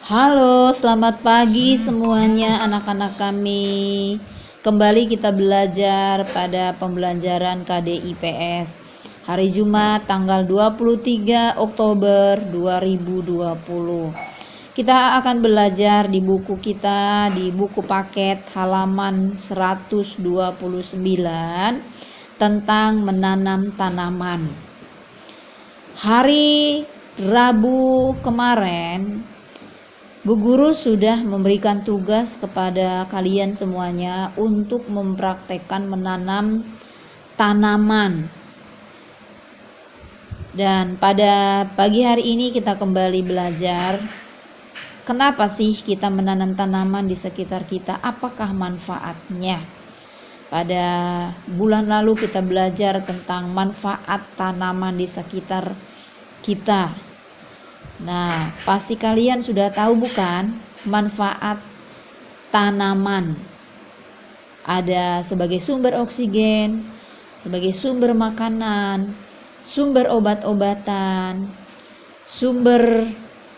Halo, selamat pagi semuanya anak-anak kami. Kembali kita belajar pada pembelajaran KDIPS hari Jumat tanggal 23 Oktober 2020. Kita akan belajar di buku kita, di buku paket halaman 129 tentang menanam tanaman. Hari Rabu kemarin Bu Guru sudah memberikan tugas kepada kalian semuanya untuk mempraktekkan menanam tanaman. Dan pada pagi hari ini kita kembali belajar kenapa sih kita menanam tanaman di sekitar kita, apakah manfaatnya. Pada bulan lalu kita belajar tentang manfaat tanaman di sekitar kita. Nah, pasti kalian sudah tahu bukan manfaat tanaman? Ada sebagai sumber oksigen, sebagai sumber makanan, sumber obat-obatan, sumber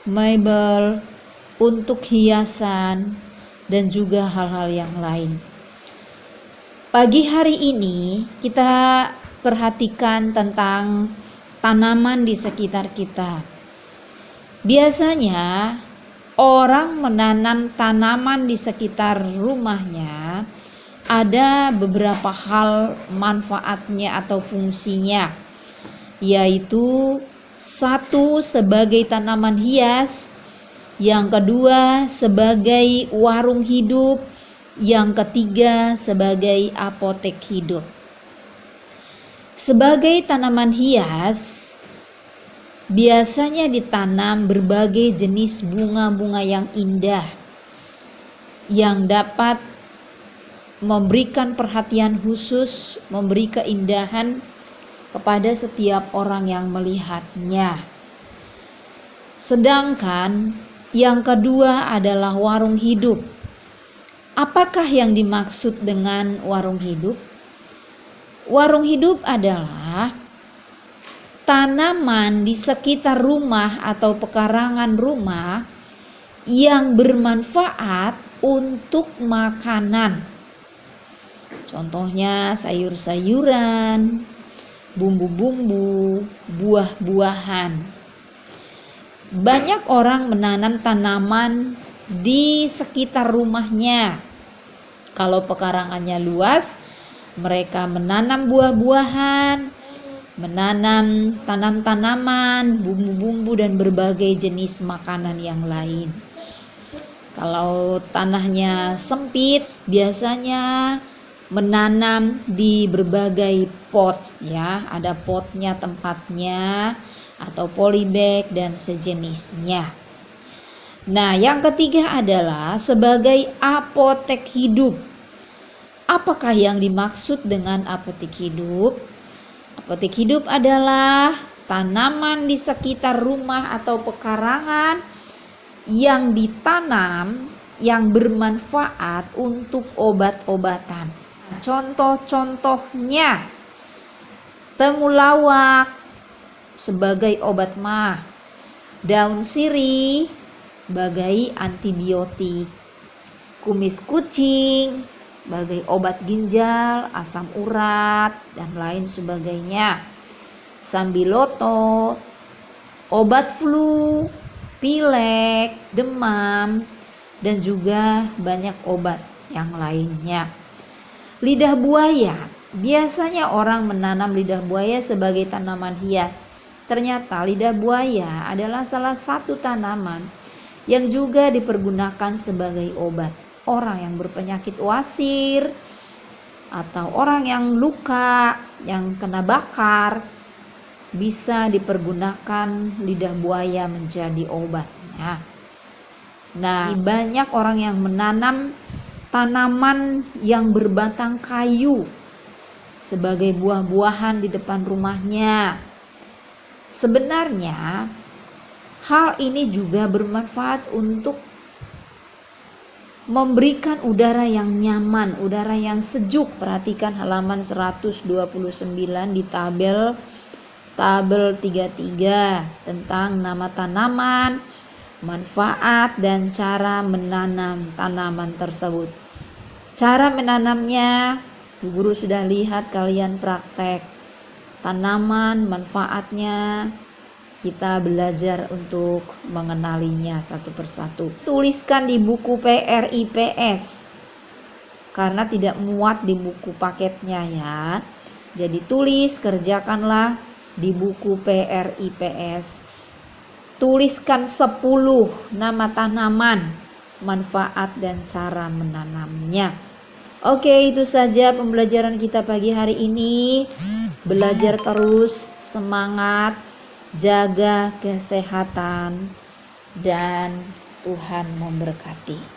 mebel, untuk hiasan, dan juga hal-hal yang lain. Pagi hari ini kita perhatikan tentang tanaman di sekitar kita. Biasanya orang menanam tanaman di sekitar rumahnya ada beberapa hal manfaatnya atau fungsinya, yaitu satu sebagai tanaman hias, yang kedua sebagai warung hidup, yang ketiga sebagai apotek hidup. Sebagai tanaman hias biasanya ditanam berbagai jenis bunga-bunga yang indah yang dapat memberikan perhatian khusus, memberi keindahan kepada setiap orang yang melihatnya. Sedangkan yang kedua adalah warung hidup. Apakah yang dimaksud dengan warung hidup? Warung hidup adalah tanaman di sekitar rumah atau pekarangan rumah yang bermanfaat untuk makanan. Contohnya sayur-sayuran, bumbu-bumbu, buah-buahan. Banyak orang menanam tanaman di sekitar rumahnya. Kalau pekarangannya luas, mereka menanam buah-buahan, menanam tanaman, bumbu-bumbu, dan berbagai jenis makanan yang lain. Kalau tanahnya sempit, biasanya menanam di berbagai pot, ya, ada potnya, tempatnya, atau polybag dan sejenisnya. Nah, yang ketiga adalah sebagai apotek hidup. Apakah yang dimaksud dengan apotek hidup? Apotek hidup adalah tanaman di sekitar rumah atau pekarangan yang ditanam yang bermanfaat untuk obat-obatan. Contoh-contohnya temulawak sebagai obat mah, daun sirih sebagai antibiotik, kumis kucing sebagai obat ginjal, asam urat, dan lain sebagainya. Sambiloto, obat flu, pilek, demam, dan juga banyak obat yang lainnya. Lidah buaya, biasanya orang menanam lidah buaya sebagai tanaman hias. Ternyata lidah buaya adalah salah satu tanaman yang juga dipergunakan sebagai obat. Orang yang berpenyakit wasir atau orang yang luka, yang kena bakar, bisa dipergunakan lidah buaya menjadi obatnya. Nah, banyak orang yang menanam tanaman yang berbatang kayu sebagai buah-buahan di depan rumahnya. Sebenarnya hal ini juga bermanfaat untuk memberikan udara yang nyaman, udara yang sejuk. Perhatikan halaman 129 di tabel 33 tentang nama tanaman, manfaat dan cara menanam tanaman tersebut. Cara menanamnya Bu Guru sudah lihat, kalian praktek. Tanaman, manfaatnya kita belajar untuk mengenalinya satu persatu. Tuliskan di buku PRIPS karena tidak muat di buku paketnya ya. Jadi tulis, kerjakanlah di buku PRIPS. Tuliskan 10 nama tanaman, manfaat dan cara menanamnya. Oke, itu saja pembelajaran kita pagi hari ini. Belajar terus, semangat, jaga kesehatan, dan Tuhan memberkati.